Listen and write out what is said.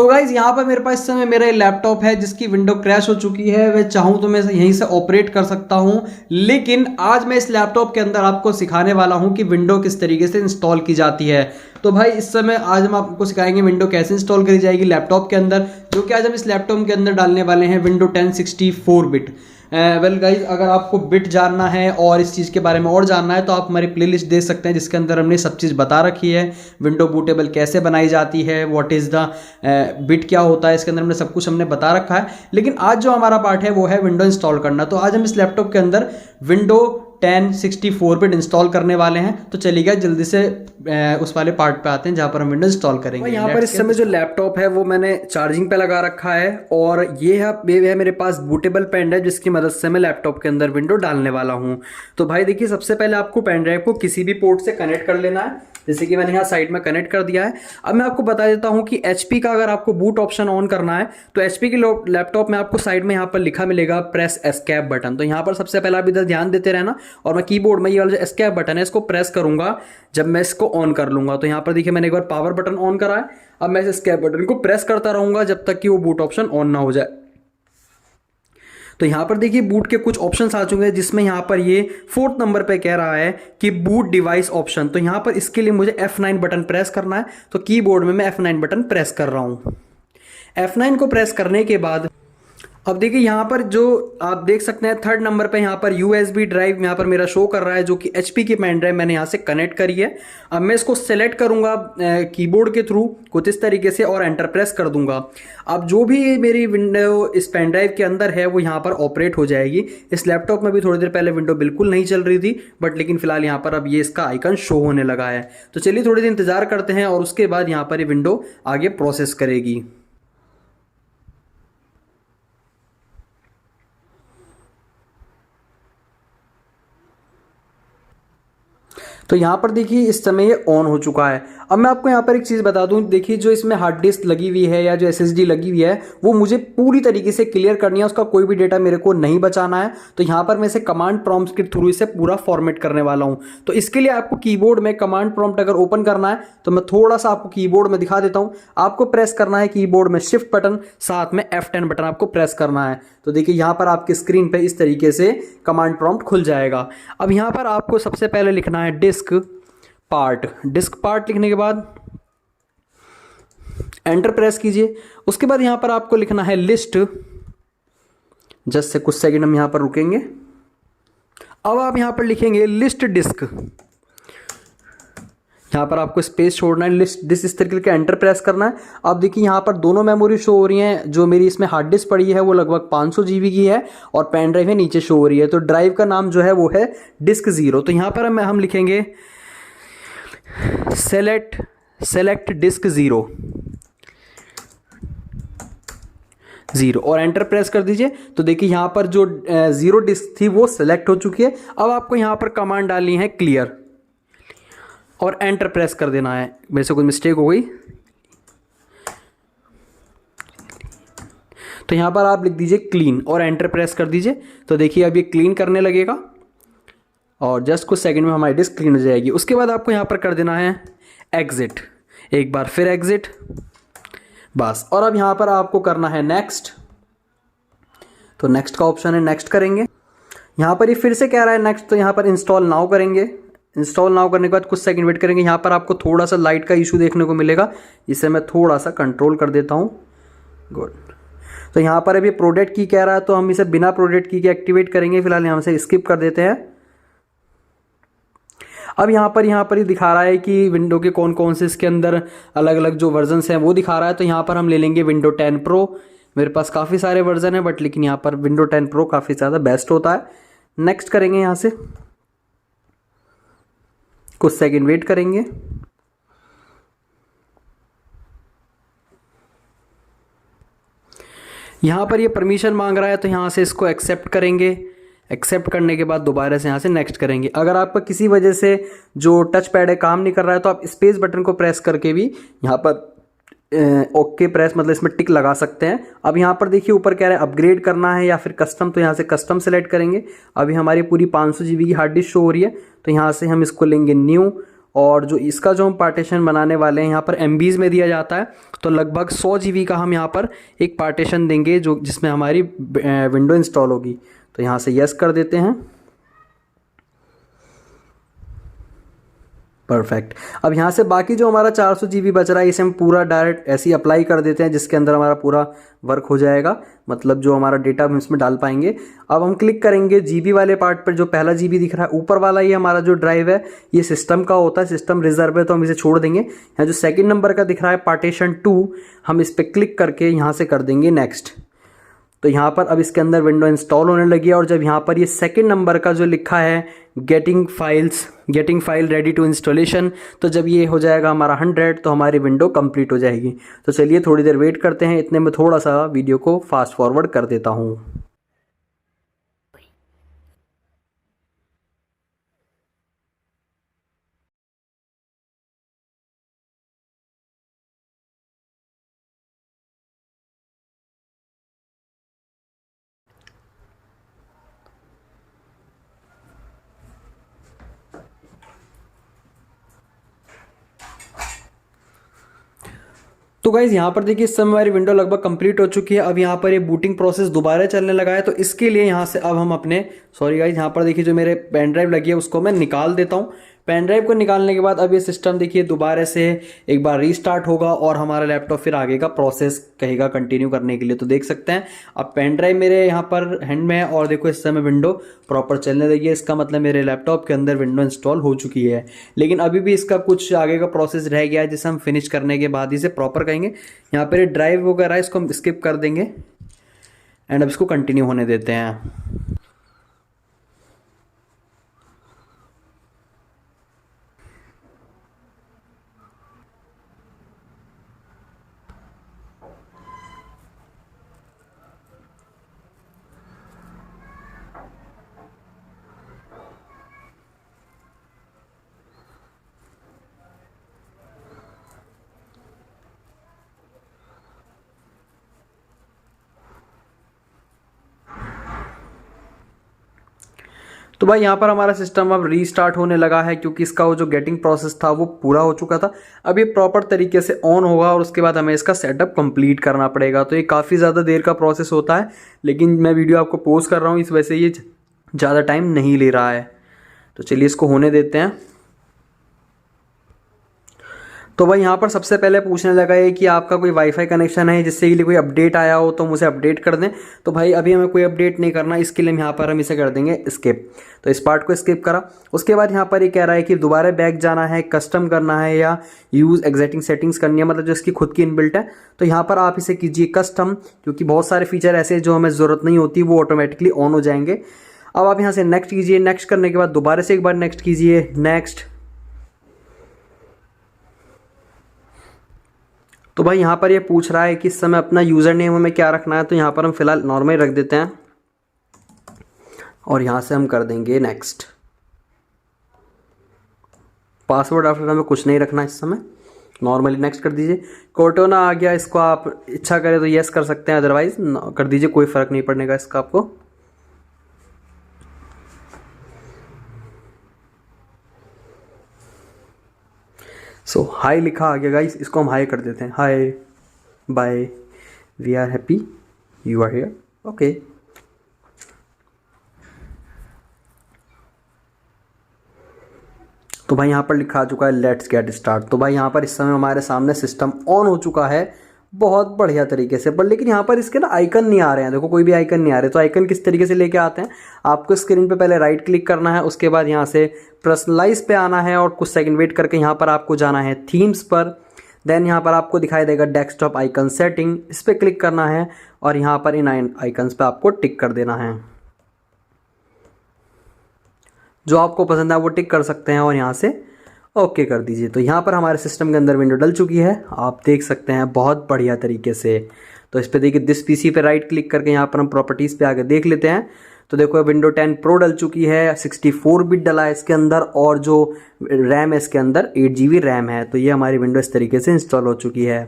तो गाइज यहाँ पर मेरे पास इस समय मेरा लैपटॉप है जिसकी विंडो क्रैश हो चुकी है। मैं चाहूँ तो मैं यहीं से ऑपरेट कर सकता हूँ, लेकिन आज मैं इस लैपटॉप के अंदर आपको सिखाने वाला हूँ कि विंडो किस तरीके से इंस्टॉल की जाती है। तो भाई इस समय आज हम आपको सिखाएंगे विंडो कैसे इंस्टॉल करी जाएगी लैपटॉप के अंदर, जो कि आज हम इस लैपटॉप के अंदर डालने वाले हैं विंडो 1064 बिट। वेल गाइज, अगर आपको बिट जानना है और इस चीज़ के बारे में और जानना है तो आप हमारी प्लेलिस्ट देख सकते हैं, जिसके अंदर हमने सब चीज़ बता रखी है। विंडो बूटेबल कैसे बनाई जाती है, व्हाट इज़ द बिट क्या होता है, इसके अंदर हमने सब कुछ हमने बता रखा है। लेकिन आज जो हमारा पार्ट है वो है विंडो इंस्टॉल करना। तो आज हम इस लैपटॉप के अंदर विंडो 1064 बिट इंस्टॉल करने वाले हैं। तो चलिए जल्दी से उस वाले पार्ट पे आते हैं जहाँ पर हम विंडो इंस्टॉल करेंगे। यहाँ पर इस समय जो लैपटॉप है वो मैंने चार्जिंग पे लगा रखा है, और ये है मेरे पास बूटेबल पेन ड्राइव, जिसकी मदद से मैं लैपटॉप के अंदर विंडो डालने वाला हूँ। तो भाई देखिए, सबसे पहले आपको पेन ड्राइव को किसी भी पोर्ट से कनेक्ट कर लेना है, जैसे कि मैंने यहाँ साइड में कनेक्ट कर दिया है। अब मैं आपको बता देता हूँ कि HP का अगर आपको बूट ऑप्शन ऑन करना है तो HP के लैपटॉप में आपको साइड में यहाँ पर लिखा मिलेगा प्रेस एस्केप बटन। तो यहाँ पर सबसे पहले आप इधर ध्यान देते रहना, और मैं कीबोर्ड में ये वाला जो एस्केप बटन है इसको प्रेस करूंगा जब मैं इसको ऑन कर लूंगा। तो यहाँ पर देखिए मैंने एक बार पावर बटन ऑन करा है, अब मैं इस एस्केप बटन को प्रेस करता रहूंगा जब तक कि वो बूट ऑप्शन ऑन ना हो जाए। तो यहाँ पर देखिए बूट के कुछ ऑप्शंस आ चुके हैं, जिसमें यहाँ पर ये 4th नंबर पे कह रहा है कि बूट डिवाइस ऑप्शन। तो यहाँ पर इसके लिए मुझे F9 बटन प्रेस करना है। तो कीबोर्ड में मैं F9 बटन प्रेस कर रहा हूँ। F9 को प्रेस करने के बाद अब देखिए यहाँ पर जो आप देख सकते हैं 3rd नंबर पे यहाँ पर USB ड्राइव यहाँ पर मेरा शो कर रहा है, जो कि HP की पेन ड्राइव मैंने यहाँ से कनेक्ट करी है। अब मैं इसको सेलेक्ट करूँगा कीबोर्ड के थ्रू कुछ इस तरीके से, और एंटर प्रेस कर दूंगा। अब जो भी मेरी विंडो इस पेन ड्राइव के अंदर है वो यहाँ पर ऑपरेट हो जाएगी। इस लैपटॉप में भी थोड़ी देर पहले विंडो बिल्कुल नहीं चल रही थी, बट लेकिन फिलहाल यहाँ पर अब ये इसका आइकन शो होने लगा है। तो चलिए थोड़ी देर इंतजार करते हैं, और उसके बाद यहाँ पर ये विंडो आगे प्रोसेस करेगी। तो यहाँ पर देखिए इस समय ये ऑन हो चुका है। अब मैं आपको यहाँ पर एक चीज़ बता दूँ, देखिए जो इसमें हार्ड डिस्क लगी हुई है या जो SSD लगी हुई है वो मुझे पूरी तरीके से क्लियर करनी है, उसका कोई भी डेटा मेरे को नहीं बचाना है। तो यहाँ पर मैं इसे कमांड प्रॉम्प्ट के थ्रू इसे पूरा फॉर्मेट करने वाला हूँ। तो इसके लिए आपको कीबोर्ड में कमांड प्रॉम्प्ट अगर ओपन करना है तो मैं थोड़ा सा आपको कीबोर्ड में दिखा देता हूँ। आपको प्रेस करना है कीबोर्ड में शिफ्ट बटन, साथ में F10 बटन आपको प्रेस करना है। तो देखिए यहाँ पर आपकी स्क्रीन पे इस तरीके से कमांड प्रॉम्प्ट खुल जाएगा। अब यहाँ पर आपको सबसे पहले लिखना है डिस्क पार्ट लिखने के बाद एंटर प्रेस कीजिए। उसके बाद यहां पर आपको लिखना है लिस्ट। जस्ट से कुछ सेकंड हम यहां पर रुकेंगे। अब आप यहां पर लिखेंगे लिस्ट डिस्क, यहां पर आपको स्पेस छोड़ना है, लिस्ट डिस्क इस तरीके के एंटर प्रेस करना है। अब देखिए यहां पर दोनों मेमोरी शो हो रही हैं। जो मेरी इसमें हार्ड डिस्क पड़ी है वो लगभग 500 GB की है, और पेन ड्राइव है नीचे शो हो रही है। तो ड्राइव का नाम जो है वो है डिस्क 0। तो यहां पर हम लिखेंगे सेलेक्ट डिस्क 0 और एंटर प्रेस कर दीजिए। तो देखिए यहां पर जो 0 डिस्क थी वो सेलेक्ट हो चुकी है। अब आपको यहां पर कमांड डालनी है क्लियर, और एंटर प्रेस कर देना है। मेरे से कोई मिस्टेक हो गई तो यहां पर आप लिख दीजिए क्लीन, और एंटर प्रेस कर दीजिए। तो देखिए अब ये क्लीन करने लगेगा, और जस्ट कुछ सेकंड में हमारी डिस्क क्लीन हो जाएगी। उसके बाद आपको यहां पर कर देना है एग्जिट, एक बार फिर एग्जिट, बस। और अब यहां पर आपको करना है नेक्स्ट। तो नेक्स्ट का ऑप्शन है, नेक्स्ट करेंगे। यहां पर ये फिर से कह रहा है नेक्स्ट, तो यहां पर इंस्टॉल नाउ करेंगे। इंस्टॉल नाउ करने के बाद कुछ सेकंड वेट करेंगे। यहां पर आपको थोड़ा सा लाइट का इशू देखने को मिलेगा, इसे मैं थोड़ा सा कंट्रोल कर देता हूं। गुड। तो यहां पर अभी प्रोडक्ट की कह रहा है, तो हम इसे बिना प्रोडक्ट की के एक्टिवेट करेंगे। फिलहाल यहां से स्किप कर देते हैं। अब यहाँ पर ही दिखा रहा है कि विंडो के कौन कौन से इसके अंदर अलग अलग जो वर्जन्स हैं वो दिखा रहा है। तो यहाँ पर हम ले लेंगे विंडो 10 प्रो। मेरे पास काफ़ी सारे वर्जन है, बट लेकिन यहाँ पर विंडो 10 प्रो काफ़ी ज़्यादा बेस्ट होता है। नेक्स्ट करेंगे, यहाँ से कुछ सेकंड वेट करेंगे। यहाँ पर ये परमिशन मांग रहा है, तो यहाँ से इसको एक्सेप्ट करेंगे। एक्सेप्ट करने के बाद दोबारा से यहाँ से नेक्स्ट करेंगे। अगर आपका किसी वजह से जो टच पैड है काम नहीं कर रहा है तो आप स्पेस बटन को प्रेस करके भी यहाँ पर ओके प्रेस मतलब इसमें टिक लगा सकते हैं। अब यहाँ पर देखिए ऊपर कह रहा है अपग्रेड करना है या फिर कस्टम, तो यहाँ से कस्टम सेलेक्ट करेंगे। अभी हमारी पूरी 500 GB की हार्ड डिस्क शो हो रही है, तो यहाँ से हम इसको लेंगे न्यू, और जो इसका जो हम पार्टीशन बनाने वाले हैं यहाँ पर MBs में दिया जाता है, तो लगभग 100 GB का हम यहाँ पर एक पार्टीशन देंगे जो जिसमें हमारी विंडो इंस्टॉल होगी। तो यहाँ से यस कर देते हैं। परफेक्ट। अब यहाँ से बाकी जो हमारा 400 GB बच रहा है इसे हम पूरा डायरेक्ट ऐसे ही अप्लाई कर देते हैं, जिसके अंदर हमारा पूरा वर्क हो जाएगा, मतलब जो हमारा डेटा हम इसमें डाल पाएंगे। अब हम क्लिक करेंगे GB वाले पार्ट पर, जो पहला GB दिख रहा है ऊपर वाला, ये हमारा जो ड्राइव है ये सिस्टम का होता है, सिस्टम रिजर्व है तो हम इसे छोड़ देंगे। यहाँ जो सेकंड नंबर का दिख रहा है पार्टीशन 2, हम इस पर क्लिक करके यहाँ से कर देंगे नेक्स्ट। तो यहाँ पर अब इसके अंदर विंडो इंस्टॉल होने लगी है। और जब यहाँ पर ये सेकंड नंबर का जो लिखा है getting file ready to installation, तो जब ये हो जाएगा हमारा 100 तो हमारी विंडो कंप्लीट हो जाएगी। तो चलिए थोड़ी देर वेट करते हैं, इतने में थोड़ा सा वीडियो को फास्ट फॉरवर्ड कर देता हूँ। तो गाइज़ यहाँ पर देखिए इस समय हमारी विंडो लगभग कंप्लीट हो चुकी है। अब यहाँ पर ये बूटिंग प्रोसेस दोबारा चलने लगा है, तो इसके लिए यहाँ से अब हम अपने गाइज़ यहाँ पर देखिए जो मेरे पेन ड्राइव लगी है उसको मैं निकाल देता हूँ। पेन ड्राइव को निकालने के बाद अब ये सिस्टम देखिए दोबारा से एक बार रीस्टार्ट होगा और हमारा लैपटॉप फिर आगे का प्रोसेस कहेगा कंटिन्यू करने के लिए। तो देख सकते हैं अब पेन ड्राइव मेरे यहाँ पर हैंड में है और देखो इस समय विंडो प्रॉपर चलने लगी है। इसका मतलब मेरे लैपटॉप के अंदर विंडो इंस्टॉल हो चुकी है, लेकिन अभी भी इसका कुछ आगे का प्रोसेस रह गया है जिसे हम फिनिश करने के बाद इसे प्रॉपर कहेंगे। यहाँ पर ड्राइव वगैरह इसको हम स्किप कर देंगे एंड अब इसको कंटिन्यू होने देते हैं। तो भाई यहाँ पर हमारा सिस्टम अब रीस्टार्ट होने लगा है, क्योंकि इसका वो जो गेटिंग प्रोसेस था वो पूरा हो चुका था। अब ये प्रॉपर तरीके से ऑन होगा और उसके बाद हमें इसका सेटअप कंप्लीट करना पड़ेगा। तो ये काफ़ी ज़्यादा देर का प्रोसेस होता है, लेकिन मैं वीडियो आपको पोस्ट कर रहा हूँ इस वजह से ये ज़्यादा टाइम नहीं ले रहा है। तो चलिए इसको होने देते हैं। तो भाई यहाँ पर सबसे पहले पूछने लगा है कि आपका कोई वाईफाई कनेक्शन है जिससे के लिए कोई अपडेट आया हो तो मुझे अपडेट कर दें। तो भाई अभी हमें कोई अपडेट नहीं करना, इसके लिए यहाँ पर हम इसे कर देंगे स्किप। तो इस पार्ट को स्किप करा। उसके बाद यहाँ पर ये कह रहा है कि दोबारा बैक जाना है, कस्टम करना है या यूज़ एग्जिस्टिंग सेटिंग्स करनी है, मतलब जो इसकी खुद की इनबिल्ट है। तो यहाँ पर आप इसे कीजिए कस्टम, क्योंकि बहुत सारे फीचर ऐसे जो हमें ज़रूरत नहीं होती वो ऑटोमेटिकली ऑन हो जाएंगे। अब आप यहाँ से नेक्स्ट कीजिए। नेक्स्ट करने के बाद दोबारा से एक बार नेक्स्ट कीजिए, नेक्स्ट। तो भाई यहाँ पर ये पूछ रहा है कि इस समय अपना यूज़र नेम हमें क्या रखना है। तो यहाँ पर हम फिलहाल नॉर्मल रख देते हैं और यहाँ से हम कर देंगे नेक्स्ट। पासवर्ड आफ्टर हमें कुछ नहीं रखना इस समय, नॉर्मली नेक्स्ट कर दीजिए। कोर्टोना आ गया, इसको आप इच्छा करें तो यस कर सकते हैं, अदरवाइज कर दीजिए, कोई फ़र्क नहीं पड़ने का इसका आपको। सो हाई लिखा आ गया गाइस, इसको हम हाई कर देते हैं। Hi bye, we are happy you are here, okay. तो भाई यहाँ पर लिखा आ चुका है लेट्स गेट स्टार्ट। तो भाई यहाँ पर इस समय हमारे सामने सिस्टम ऑन हो चुका है बहुत बढ़िया तरीके से। पर लेकिन यहाँ पर इसके ना आइकन नहीं आ रहे हैं, देखो कोई भी आइकन नहीं आ रहे। तो आइकन किस तरीके से लेके आते हैं, आपको स्क्रीन पे पहले राइट क्लिक करना है, उसके बाद यहाँ से पर्सनलाइज पे आना है और कुछ सेकंड वेट करके यहाँ पर आपको जाना है थीम्स पर। देन यहाँ पर आपको दिखाई देगा डेस्कटॉप आइकन सेटिंग, इस पर क्लिक करना है और यहाँ पर इन आइकन्स पर आपको टिक कर देना है। जो आपको पसंद है वो टिक कर सकते हैं और यहाँ से ओके कर दीजिए। तो यहाँ पर हमारे सिस्टम के अंदर विंडो डल चुकी है, आप देख सकते हैं बहुत बढ़िया तरीके से। तो इस पर देखिए दिस पीसी पे राइट क्लिक करके यहाँ पर हम प्रॉपर्टीज़ पे आके देख लेते हैं। तो देखो विंडो 10 प्रो डल चुकी है, 64 बिट डला है इसके अंदर और जो रैम है इसके अंदर 8 GB रैम है। तो ये हमारी विंडो इस तरीके से इंस्टॉल हो चुकी है।